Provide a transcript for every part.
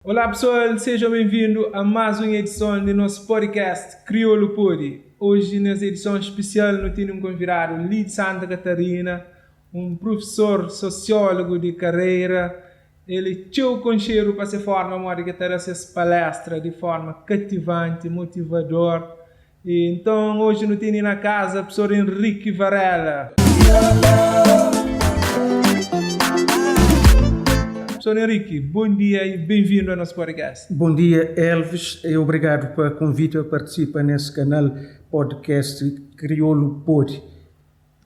Olá pessoal, sejam bem-vindos a mais uma edição do nosso podcast Crioulo Podi. Hoje, nessa edição especial, nós temos um convidado ali de Santa Catarina, um professor sociólogo de carreira. Ele teu concheiro para se forma modo que terá essas palestras de forma cativante, motivador. E então, hoje nós temos na casa o professor Henrique Varela. Professor Henrique, bom dia e bem-vindo ao nosso podcast. Bom dia, Elvis, e obrigado pelo convite a participar nesse canal podcast Crioulo Podi.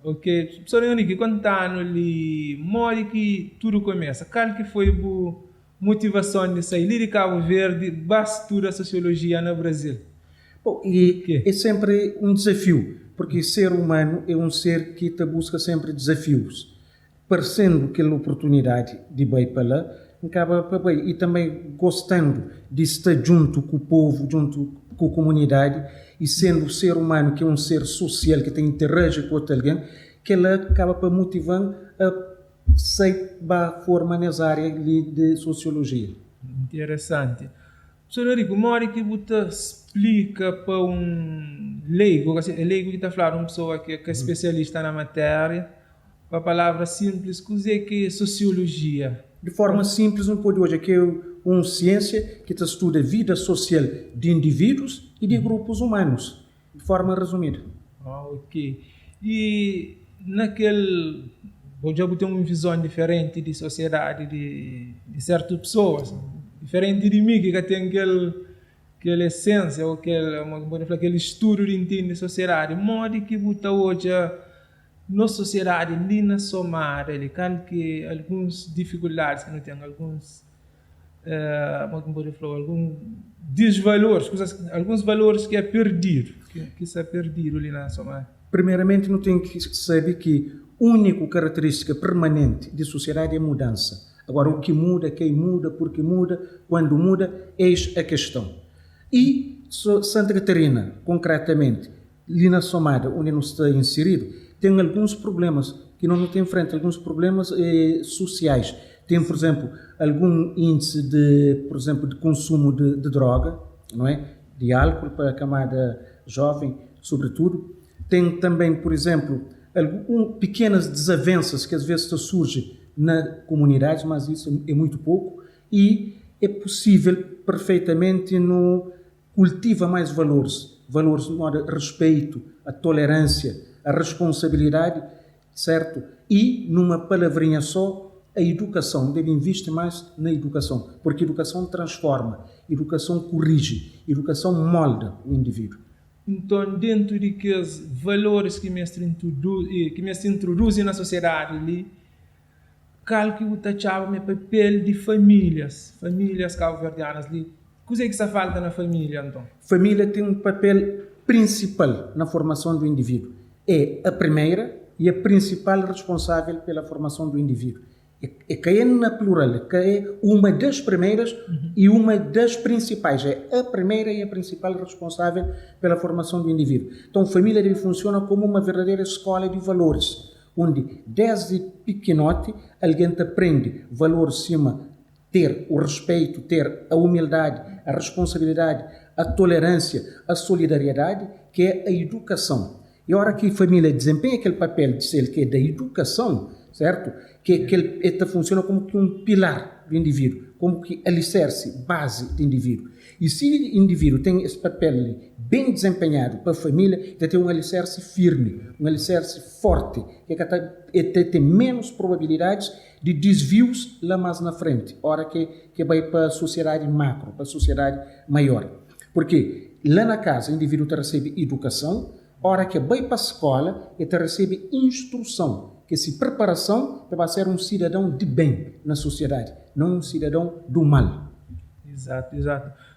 Ok, professor Henrique, contando-lhe, modo que tudo começa, qual que foi a motivação de sair de Cabo Verde para estudar sociologia no Brasil? Bom, e é sempre um desafio, porque ser humano é um ser que busca sempre desafios. Parecendo aquela oportunidade de ir para lá, acaba para bem, e também gostando de estar junto com o povo, junto com a comunidade, e sendo o ser humano que é um ser social, que tem interage com outro alguém, que ela acaba para motivar a sair para a forma nessa área de sociologia. Interessante. Professor Henrique, uma hora que você explica para um leigo que está falando, uma pessoa que é especialista na matéria, para a palavra simples, o que é sociologia? De forma simples, não pode hoje, que é uma ciência que estuda a vida social de indivíduos e de grupos humanos, de forma resumida. Ok. E naquele, já tem uma visão diferente de sociedade de certas pessoas, diferente de mim, que tem aquela essência, ou aquele estudo de entender a sociedade, modo que você hoje na sociedade, ali na somar, ele que algumas dificuldades que não tem, alguns alguns desvalores, alguns valores que é perdido, que está perdido ali na somar. Primeiramente, não tem que saber que a única característica permanente de sociedade é mudança. Agora, o que muda, quem muda, por que muda, quando muda, eis a questão. E Santa Catarina, concretamente, ali na Somada, onde não está inserido, tem alguns problemas que não tem frente, alguns problemas sociais. Tem, por exemplo, algum índice de consumo de droga, não é? De álcool para a camada jovem, sobretudo. Tem também, por exemplo, pequenas desavenças que às vezes surgem na comunidade, mas isso é muito pouco. E é possível perfeitamente no cultiva mais valores de respeito, a tolerância, a responsabilidade, certo? E, numa palavrinha só, a educação. Deve investir mais na educação, porque a educação transforma, a educação corrige, a educação molda o indivíduo. Então, dentro de que os valores que mestre introduzem na sociedade ali, qual que você chama de papel de famílias cabo-verdianas ali? O que é que se falta na família, então? Família tem um papel principal na formação do indivíduo. É a primeira e a principal responsável pela formação do indivíduo. É que é na plural, que é uma das primeiras e uma das principais. É a primeira e a principal responsável pela formação do indivíduo. Então, a família deve funcionar como uma verdadeira escola de valores, onde desde pequenote alguém te aprende valores cima, ter o respeito, ter a humildade, a responsabilidade, a tolerância, a solidariedade, que é a educação. E a hora que a família desempenha aquele papel de ser que é da educação, certo? Que ele funciona como que um pilar do indivíduo, como que alicerce, base do indivíduo. E se o indivíduo tem esse papel bem desempenhado para a família, ele tem um alicerce firme, um alicerce forte, que tem menos probabilidades de desvios lá mais na frente, a hora que vai para a sociedade macro, para a sociedade maior. Porque lá na casa o indivíduo recebe educação, a hora que vai para a escola, ele recebe instrução, que se preparação para ser um cidadão de bem na sociedade, não um cidadão do mal. Exato.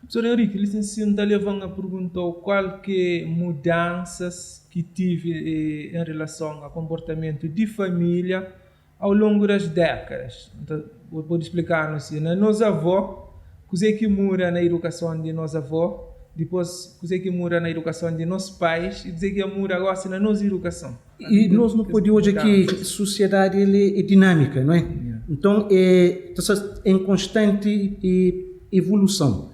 Professor Henrique, licenciado está levando a perguntar qual que mudanças que tive em relação ao comportamento de família ao longo das décadas. Então, vou explicar-nos assim, na nossa avó, o que muda na educação de nossa avó, depois o que muda na educação de nossos pais e dizer que muda agora na nossa educação. E nós não podemos hoje que a sociedade é dinâmica, não é? Então, é em constante evolução.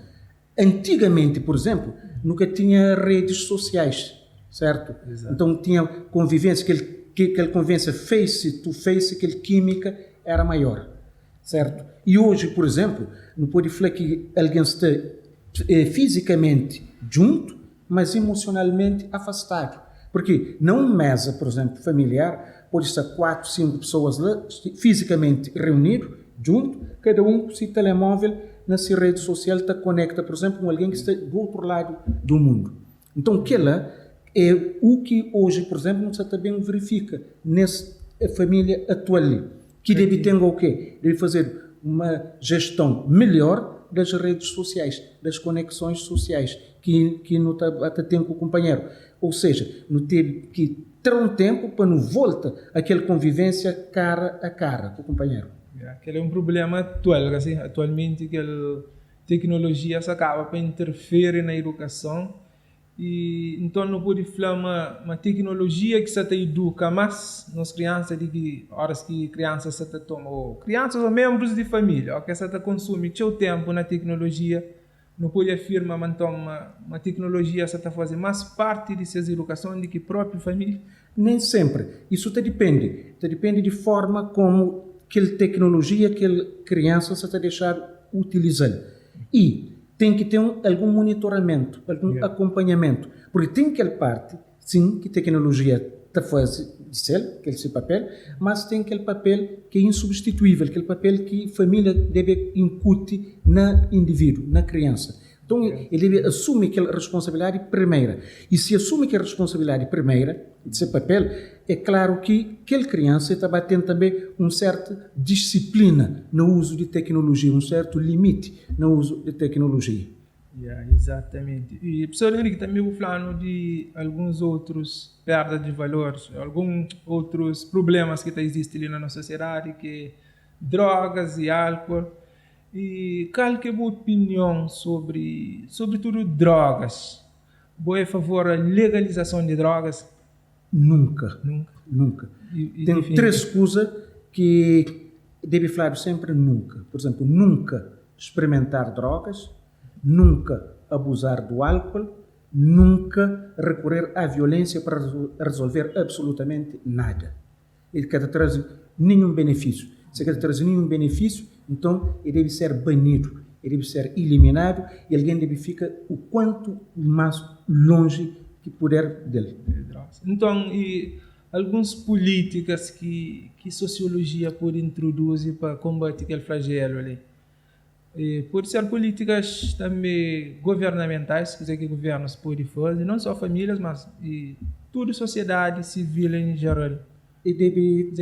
Antigamente, por exemplo, nunca tinha redes sociais, certo? Exato. Então tinha convivência, aquela convivência face to face, aquela química era maior, certo? E hoje, por exemplo, não pode falar que alguém está fisicamente junto, mas emocionalmente afastado. Porque não mesa, por exemplo, familiar, pode estar 4, 5 pessoas lá, fisicamente reunidos, junto, cada um com seu telemóvel, na sua rede social, está conecta, por exemplo, com alguém que está do outro lado do mundo. Então, aquela é o que hoje, por exemplo, não se também verifica nessa família atual, que deve ter o quê? Deve fazer uma gestão melhor das redes sociais, das conexões sociais, que não está tendo com o companheiro. Ou seja, não teve que ter um tempo para não voltar aquela convivência cara a cara com o companheiro. Aquele é um problema atual, assim, atualmente que a tecnologia se acaba para interferir na educação e então não pode falar uma tecnologia que se educa mais nas crianças de que horas que crianças se tomam, ou crianças ou membros de família, ou que se consome seu tempo na tecnologia, não pode afirmar então uma tecnologia se fazer mais parte de suas educação do que a própria família. Nem sempre. Isso depende de forma como aquela tecnologia, aquela criança se está deixar utilizar. E tem que ter algum monitoramento, algum acompanhamento. Porque tem aquela parte, sim, que a tecnologia está fazendo, aquele seu papel, mas tem aquele papel que é insubstituível, aquele papel que a família deve incutir no indivíduo, na criança. Então, ele deve assumir aquela responsabilidade primeira. E se assume aquela responsabilidade primeira, de seu papel, é claro que aquela criança está batendo também uma certa disciplina no uso de tecnologia, um certo limite no uso de tecnologia. Exatamente. E, professor Henrique, também vou falar de alguns outros perdas de valores, alguns outros problemas que existem ali na nossa sociedade, que drogas e álcool. E qual que é a sua opinião sobre tudo drogas? Você é a favor da legalização de drogas? Nunca. E tem 3 coisas que deve falar sempre nunca. Por exemplo, nunca experimentar drogas, nunca abusar do álcool, nunca recorrer à violência para resolver absolutamente nada. Ele quer trazer nenhum benefício. Se quer trazer nenhum benefício, então ele deve ser banido, ele deve ser eliminado e alguém deve ficar o quanto mais longe que puder dele. Então, e algumas políticas que sociologia pode introduzir para combater aquele flagelo ali? Pode ser políticas também governamentais, quer dizer, que governos podem fazer, não só famílias, mas toda a sociedade civil em geral. E deve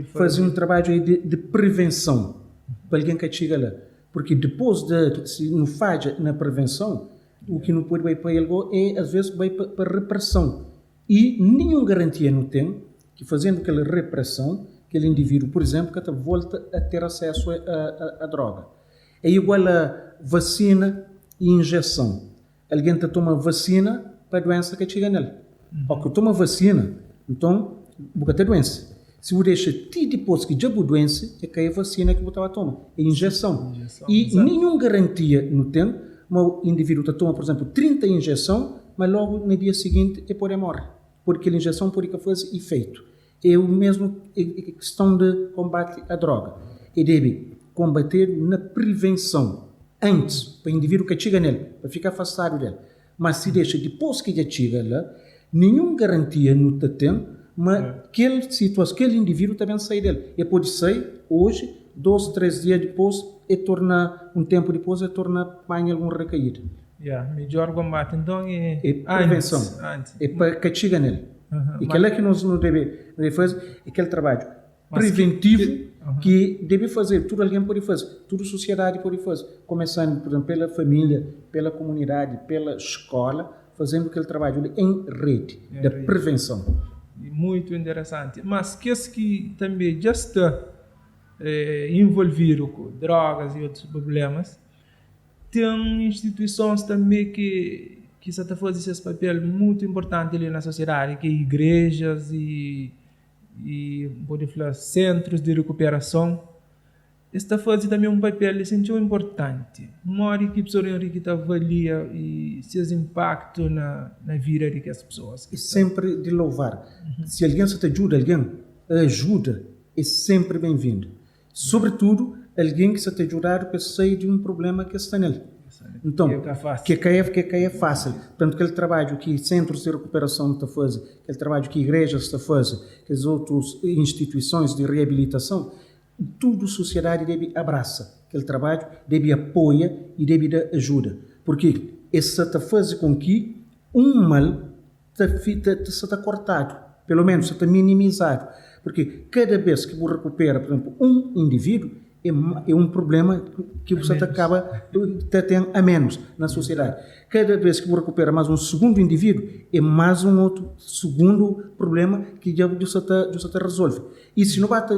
fazer um trabalho aí de prevenção para alguém que chega lá. Porque depois se não faz na prevenção, o que não pode ir para ele é, às vezes, vai para a repressão. E nenhuma garantia não tem que fazendo aquela repressão, aquele indivíduo, por exemplo, que volta a ter acesso à droga. É igual a vacina e injeção. Alguém toma vacina para a doença que chega nele. Ou que toma vacina, então, boca tem doença. Se você deixa depois que já a doença, é que é a vacina que você toma. É injeção. E exato. Nenhuma garantia não tem. O indivíduo toma, por exemplo, 30 injeções, mas logo no dia seguinte ele pode morrer. Porque a injeção pode fazer efeito. É o mesmo questão de combate à droga. E deve combater na prevenção. Antes, para o indivíduo que chega nele, para ficar afastado dele. Mas se deixa depois que já chega lá, nenhuma garantia não tem. Mas aquele indivíduo também sai dele. Ele pode sair hoje, 2, 3 dias depois, e torna um tempo depois, e torna para algum recaído. Melhor combate, então, é prevenção. Antes. É para que chega nele. E aquele que nós não deve fazer, é aquele trabalho preventivo que deve fazer, tudo alguém pode fazer, toda a sociedade pode fazer. Começando, por exemplo, pela família, pela comunidade, pela escola, fazendo aquele trabalho em rede, da prevenção. Muito interessante. Mas que também já está envolvido com drogas e outros problemas, tem instituições também que está fazendo esse papel muito importante ali na sociedade, que igrejas e pode falar centros de recuperação. esta fase também um papel assim, importante. Mora que a pessoa Henrique avalia e seus impactos na vida das pessoas. É sempre de louvar. Se alguém se te ajuda, alguém ajuda, é sempre bem-vindo. Sobretudo, alguém que se te ajudar para sair de um problema que está nele. Então, que é fácil. Portanto, aquele trabalho que centros de recuperação está fazendo, aquele trabalho que igrejas está fazendo, que as outras instituições de reabilitação, tudo a sociedade deve abraçar aquele trabalho, deve apoiar e deve dar ajuda. Porque isso está fazendo com que um mal está cortado, pelo menos está minimizado. Porque cada vez que você recupera, por exemplo, um indivíduo, é um problema que você acaba tendo a menos na sociedade. Cada vez que você recupera mais um segundo indivíduo, é mais um outro segundo problema que já você resolve. E se não bate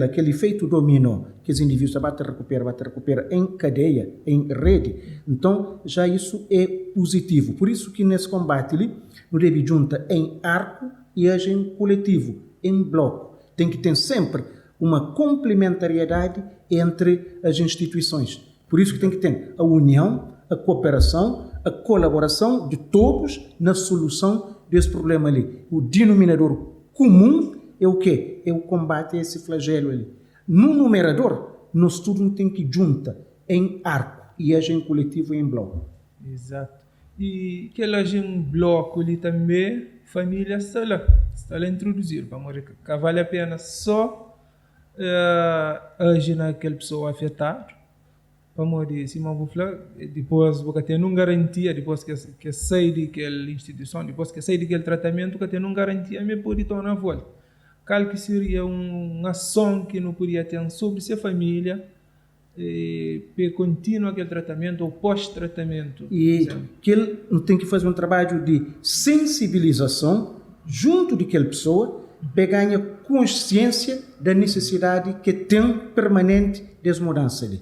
aquele efeito dominó, que os indivíduos bate recupera em cadeia, em rede, então já isso é positivo. Por isso que nesse combate ali, não deve juntar em arco e agir em coletivo, em bloco. Tem que ter sempre uma complementariedade entre as instituições. Por isso que tem que ter a união, a cooperação, a colaboração de todos na solução desse problema ali. O denominador comum é o quê? É o combate a esse flagelo ali. No numerador, nós tudo tem que juntar em arco e agir em coletivo e em bloco. Exato. E que ela agir em bloco ali também, família está lá a introduzir, para morrer, que vale a pena só agir naquela pessoa afetada, para morrer, se não depois você tem uma garantia, depois que sai daquela instituição, depois que sai daquele tratamento, você tem uma garantia, me pode tornar a volta. Qual que seria uma ação que não podia ter sobre sua família para continuar aquele tratamento ou pós-tratamento? E que ele tem que fazer um trabalho de sensibilização junto daquela pessoa, para ganhar consciência da necessidade que tem permanente de mudança ali.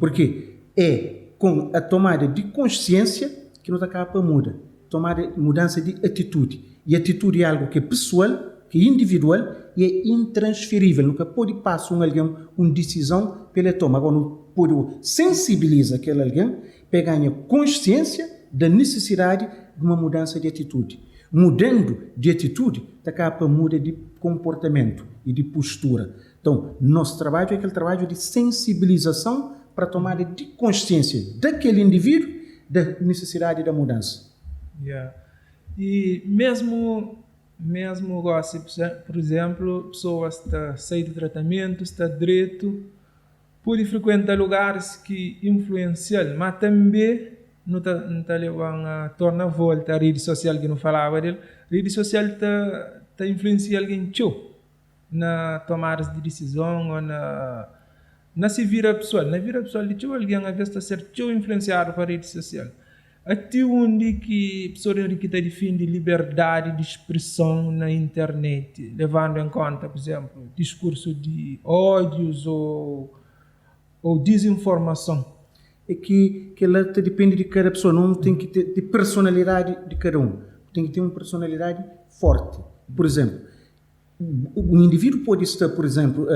Porque é com a tomada de consciência que não acaba para mudar. Tomada mudança de atitude. E atitude é algo que é pessoal, que é individual e é intransferível. Nunca pode passar alguém uma decisão pela toma. Agora, não pode sensibilizar aquele alguém para ganhar consciência da necessidade de uma mudança de atitude. Mudando de atitude, acaba para mudar de comportamento e de postura. Então, nosso trabalho é aquele trabalho de sensibilização para a tomada de consciência daquele indivíduo da necessidade da mudança. Yeah. E mesmo por exemplo, pessoas está sair do tratamento, está direito, pode frequentar lugares que influenciam, mas também não está levando a tornar volta a rede social que não falava dele. A rede social está influenciando alguém na tomada de decisão ou na se vira pessoal. Na vida pessoal de alguém às vezes está ser influenciado para a rede social. Até onde que a pessoa que está defende liberdade de expressão na internet, levando em conta, por exemplo, discurso de ódios ou desinformação. É que ela depende de cada pessoa, não tem que ter de personalidade de cada um. Tem que ter uma personalidade forte. Por exemplo, um indivíduo pode estar, por exemplo,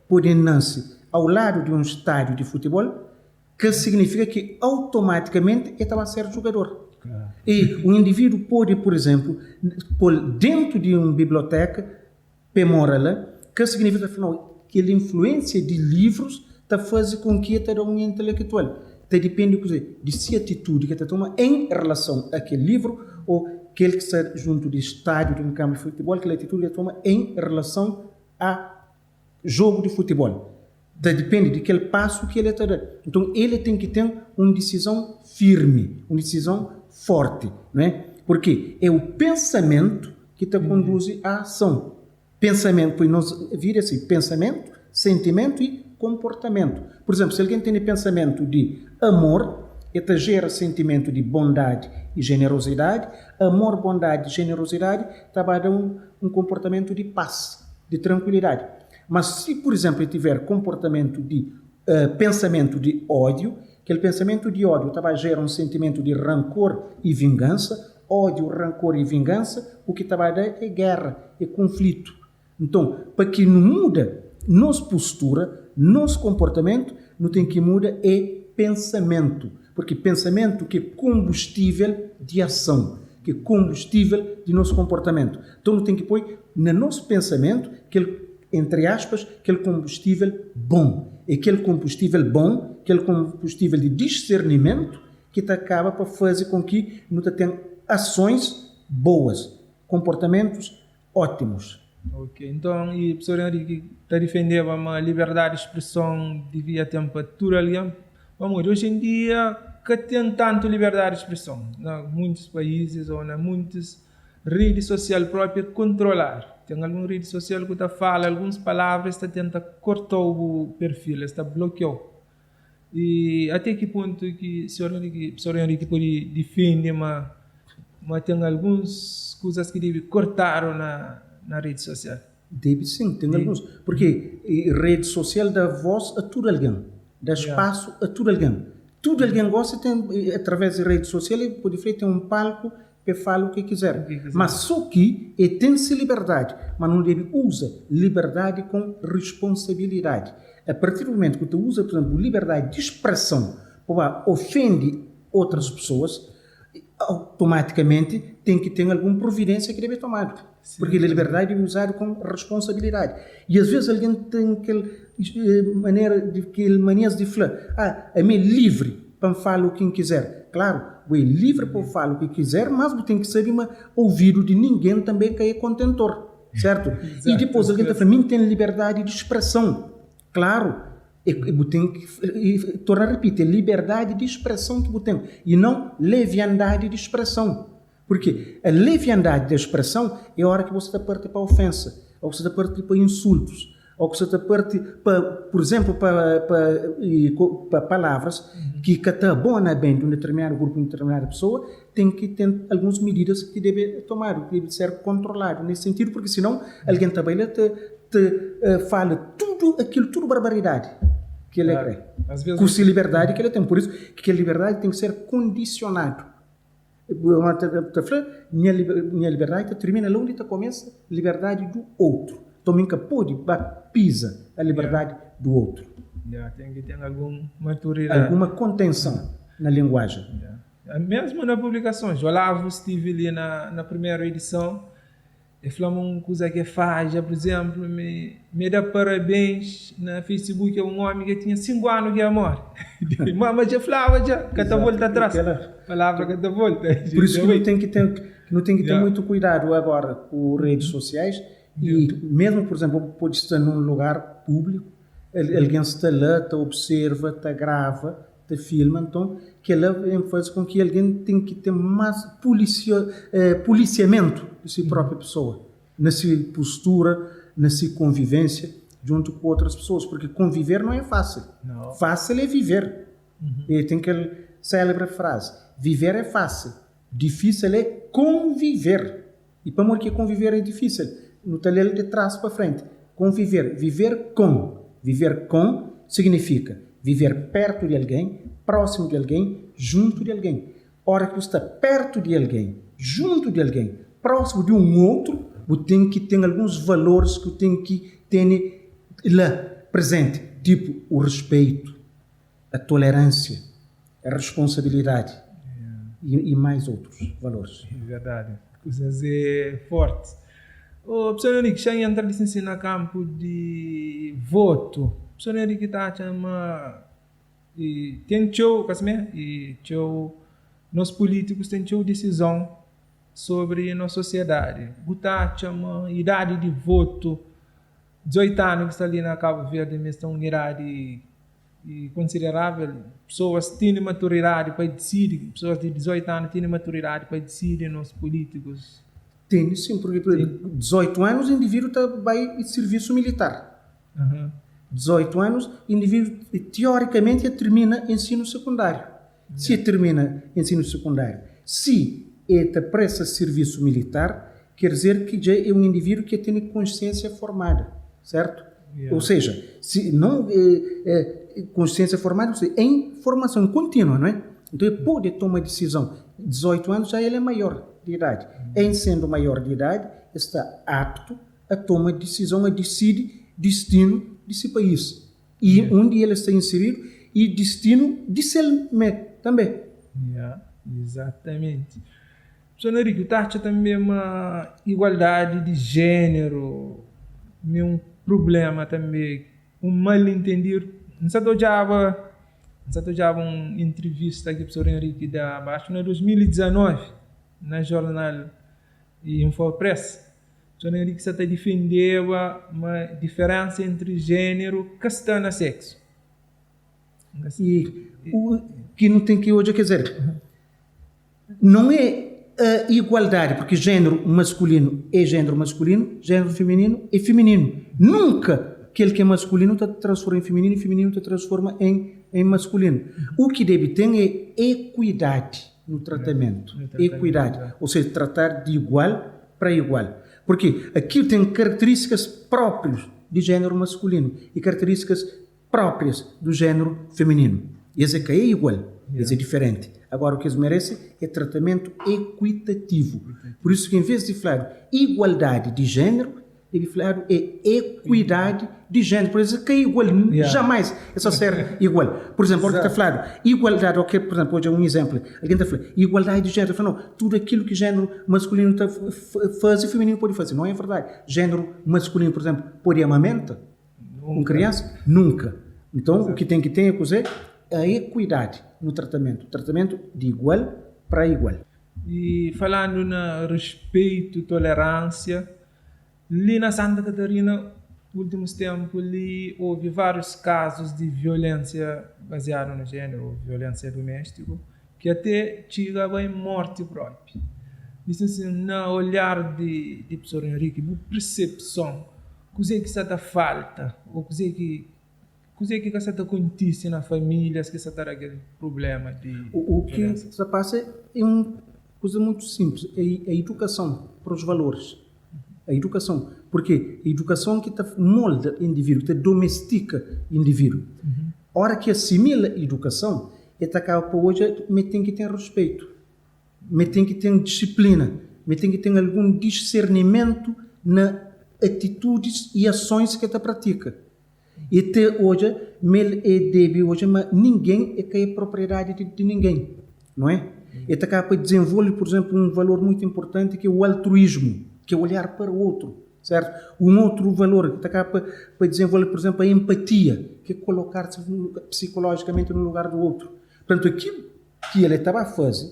pode nascer ao lado de um estádio de futebol, que significa que automaticamente ele estava a ser jogador. Claro. E um indivíduo pode, por exemplo, pôr dentro de uma biblioteca, lá, que significa que a influência de livros está fazendo com que ele seja um intelectual. Então, depende de sua atitude que ele toma em relação àquele livro ou aquele que está junto do estádio de um campo de futebol, aquela atitude ele toma em relação a jogo de futebol. Depende daquele passo que ele está dando. Então, ele tem que ter uma decisão firme, uma decisão forte, não é? Porque é o pensamento que te conduz à ação. Pensamento, pois nós vira assim, pensamento, sentimento e comportamento. Por exemplo, se alguém tem pensamento de amor, ele gera sentimento de bondade e generosidade. Amor, bondade e generosidade trabalha um comportamento de paz, de tranquilidade. Mas se, por exemplo, ele tiver comportamento de pensamento de ódio, aquele pensamento de ódio também gera um sentimento de rancor e vingança. Ódio, rancor e vingança, o que também dá é guerra, é conflito. Então, para que não muda nossa postura, nosso comportamento não tem que mudar é pensamento, porque pensamento que é combustível de ação, que é combustível de nosso comportamento. Então não tem que pôr no nosso pensamento aquele, entre aspas, aquele combustível bom. É aquele combustível bom, aquele combustível de discernimento que te acaba para fazer com que não tenha ações boas, comportamentos ótimos. Ok, então, e o professor Henrique está defendendo a liberdade de expressão devia ter para tudo ali. Vamos, hoje em dia, que tem tanto liberdade de expressão. Em muitos países ou em muitas redes sociais próprias controlar. Tem alguma rede social que fala algumas palavras, está tenta cortar o perfil, está bloqueado. E até que ponto que o professor Henrique pode defender, mas tem algumas coisas que deve cortar na rede social? Deve sim, tem alguns. Porque a rede social dá voz a tudo alguém, dá espaço a tudo alguém. Tudo alguém gosta, tem, através da rede social, ele pode ter um palco que fala o que quiser. Mas só que tem-se liberdade, mas não deve usar liberdade com responsabilidade. A partir do momento que tu usa, por exemplo, liberdade de expressão para ofender outras pessoas, automaticamente tem que ter alguma providência que deve tomar. Porque a liberdade deve usar com responsabilidade. E às vezes alguém tem aquela maneira de falar, a mim é livre para falar o que quiser. Claro, é livre para falar o que quiser, mas tem que ser ouvido de ninguém também que é contentor, certo? Exato, e depois alguém está falando, tem liberdade de expressão. Claro, tem que tornar a repetir, liberdade de expressão que tem, e não leviandade de expressão. Porque a leviandade da expressão é a hora que você está parte para a ofensa, ou que você está parte para insultos, ou que você está parte, por exemplo, para palavras que está boa bem de um determinado grupo, de uma determinada pessoa, tem que ter algumas medidas que deve tomar, que deve ser controlado nesse sentido, porque senão alguém também fala tudo barbaridade que ele crê. Com a liberdade que ele tem. Por isso que a liberdade tem que ser condicionado. Minha liberdade termina lá onde começa a liberdade do outro. Então nunca pode pisa a liberdade do outro. Tem que ter alguma maturidade. Alguma contenção na linguagem. Mesmo nas publicações. O Olavo estive ali na primeira edição. E falamos uma coisa que faz, por exemplo, me dá parabéns na Facebook a um homem que tinha 5 anos de morte. Mas já falava, cada volta atrás. Palavra cada volta. Por isso que não tem que ter muito cuidado agora com redes sociais. E mesmo, por exemplo, pode estar num lugar público, alguém está lá, te observa, te grava, te filma, então que ela faz com que alguém tem que ter mais policiamento de si própria pessoa, na sua postura, na sua convivência junto com outras pessoas, porque conviver não é fácil. Não. Fácil é viver. E tem aquela célebre frase, viver é fácil, difícil é conviver. E para morrer que conviver é difícil, no talher de trás para frente, conviver, viver com significa viver perto de alguém, próximo de alguém, junto de alguém. Ora que você está perto de alguém, junto de alguém, próximo de um outro, você tem que ter alguns valores que tem que ter lá presente, tipo o respeito, a tolerância, a responsabilidade e mais outros valores. É verdade, coisas fortes. O professor Henrique já entra no campo de voto. O professor Henrique está chamando e tem nós políticos temos decisão sobre nossa sociedade. Está chamando idade de voto 18 anos que está ali na Cabo Verde, mas tem uma idade considerável. Pessoas têm maturidade para decidir, pessoas de 18 anos têm maturidade para decidir nos políticos. Tem, sim, porque por 18 anos o indivíduo vai em serviço militar. 18 anos, o indivíduo teoricamente termina ensino secundário. Se termina ensino secundário, se está presta serviço militar, quer dizer que já é um indivíduo que tem consciência formada, certo? Ou seja, se não consciência formada, é em formação contínua, não é? Então ele pode tomar decisão. 18 anos já ele é maior de idade. Em sendo maior de idade, está apto a tomar decisão, a decidir destino desse país. E onde ele está inserido e destino de ser também. Exatamente. Professor Henrique, tu acha também uma igualdade de gênero, um problema também, um mal-entendido? Não sei se já uma entrevista aqui, professor Henrique, acho que em 2019, na jornal Infopress. O professor Henrique está defendendo uma diferença entre gênero e está no sexo. E o que não tem que hoje, quer dizer, não é a igualdade, porque gênero masculino é gênero masculino, gênero feminino é feminino. Nunca aquele que é masculino te transforma em feminino e feminino te transforma em masculino. O que deve ter é equidade no tratamento. Equidade. Ou seja, tratar de igual para igual. Porque aquilo tem características próprias de gênero masculino e características próprias do gênero feminino. Esse aqui é igual, esse é diferente. Agora, o que eles merecem é tratamento equitativo. Por isso que, em vez de falar igualdade de gênero, deve falar equidade de gênero. Por isso que é igual, jamais é só ser igual. Por exemplo, alguém está falando igualdade, ok, por exemplo, hoje é um exemplo. Alguém está falando igualdade de gênero. Fala, não, tudo aquilo que gênero masculino faz e feminino pode fazer. Não é verdade. Gênero masculino, por exemplo, pode amamentar com criança? Nunca. Então, o que tem que ter é a equidade no tratamento. Tratamento de igual para igual. E falando no respeito, tolerância, ali na Santa Catarina, nos últimos tempos, ali houve vários casos de violência baseada no gênero, violência doméstica, que até chegava em morte própria. Isso assim, no olhar de professor Henrique, de percepção, o que está falta, ou o que está acontece na família, que está aquele problema de o que está passa é uma coisa muito simples, é a educação para os valores. A educação, porque a educação que molda o indivíduo, que domestica o indivíduo. A hora que assimila a educação, acaba para hoje, mas tem que ter respeito, mas tem que ter disciplina, mas tem que ter algum discernimento na atitudes e ações que pratica. E até hoje, mas ninguém é propriedade de ninguém, não é? E acaba para desenvolver, por exemplo, um valor muito importante que é o altruísmo, que é olhar para o outro, certo? Um outro valor que acaba para desenvolver, por exemplo, a empatia, que é colocar-se psicologicamente no lugar do outro. Portanto, aquilo que ele estava a fazer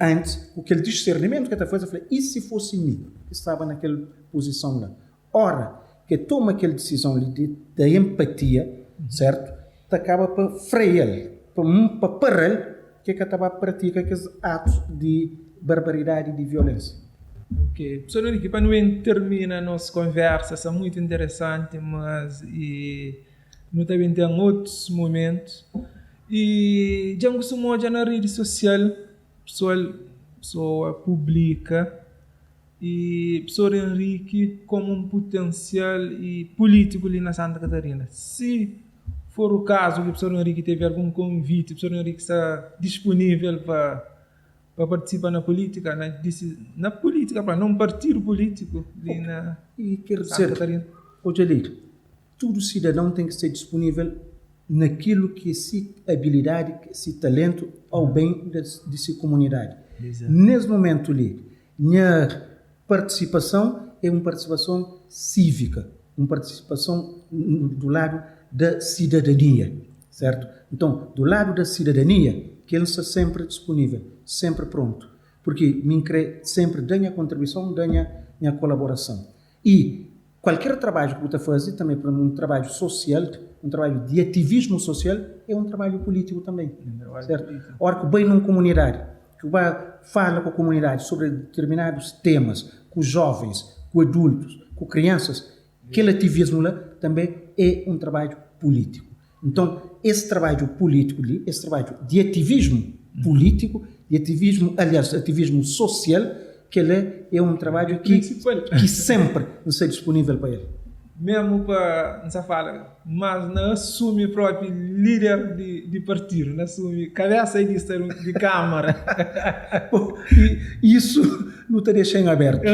antes, aquele discernimento que ele estava a fazer, e se fosse mim, que estava naquela posição lá? Ora, que toma aquela decisão da empatia, certo? Acaba para frear, para parar, que estava a praticar aqueles atos de barbaridade e de violência. Ok. Professor Henrique, para não terminar a nossa conversa, é muito interessante, mas nós também temos outros momentos. E já costumou já na rede social, pessoa publica, e professor Henrique como um potencial político ali na Santa Catarina. Se for o caso que o professor Henrique teve algum convite, o professor Henrique está disponível para participar na política, na política, para não partido político ali na e quero Santa dizer, Catarina. Hoje ali, todo cidadão tem que ser disponível naquilo que é sua habilidade, que é seu talento, ao bem de sua comunidade. Exato. Nesse momento ali, minha participação é uma participação cívica, uma participação do lado da cidadania, certo? Então, do lado da cidadania, que ele está sempre disponível, sempre pronto, porque me crê sempre da minha contribuição, da minha colaboração. E qualquer trabalho que você fazer, também para um trabalho social, um trabalho de ativismo social, é um trabalho político também, certo? Ora que bem numa comunidade, que vai fala com a comunidade sobre determinados temas, com os jovens, com adultos, com crianças, aquele ativismo lá também é um trabalho político. Então, esse trabalho político, esse trabalho de ativismo político, de ativismo, aliás, ativismo social, que ele é um trabalho que sempre está disponível para ele. Mesmo para, não fala, mas não assume o próprio líder de partido, não assume cabeça de Câmara. E isso não te deixa em aberto.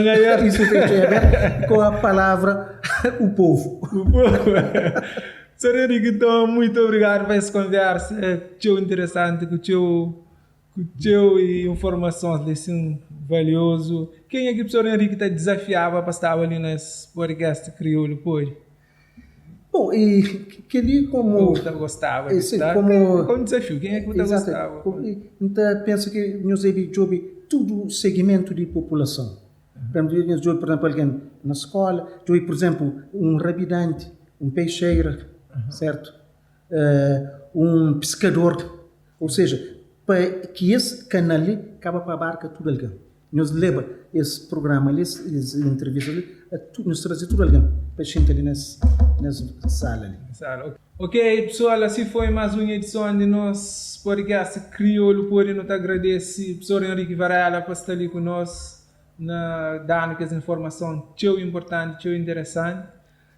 Isso te deixa em aberto com a palavra o povo. Sr. Henrique, então, muito obrigado por essa conversa. É tão interessante, com teu informações assim, valioso. Quem é que o Sr. Henrique te desafiava para estar ali nesse podcast crioulo, pode? Bom, e que ali como... Ou você gostava de estar? Como desafio, quem é que você gostava? Então, penso que nós devemos jogar todo segmento de população. Por exemplo, alguém na escola, por exemplo, um rabidante, um peixeiro, certo? Um pescador. Ou seja, para que esse canal acaba para abarcar tudo alguém. Nós leva esse programa, essa entrevista ali, nós trazemos tudo alguém para sentar ali nessa sala ali. Ok, pessoal, assim foi mais uma edição de nosso podcast Crioulo Pode. Nós te agradecemos, professor Henrique Varela, por estar ali conosco, dando as informações tão importantes, tão interessantes.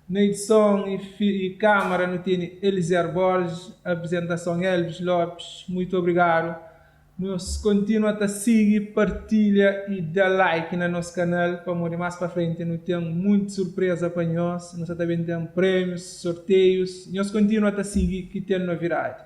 Na edição e câmara, nós temos Eliser Borges, apresentação Elvis Lopes. Muito obrigado. Nós continuamos a seguir, partilha e dá like no nosso canal para morrer mais para frente. Nós temos muita surpresa para nós. Nós também temos prêmios, sorteios. Nós continuamos a seguir que tem novidade.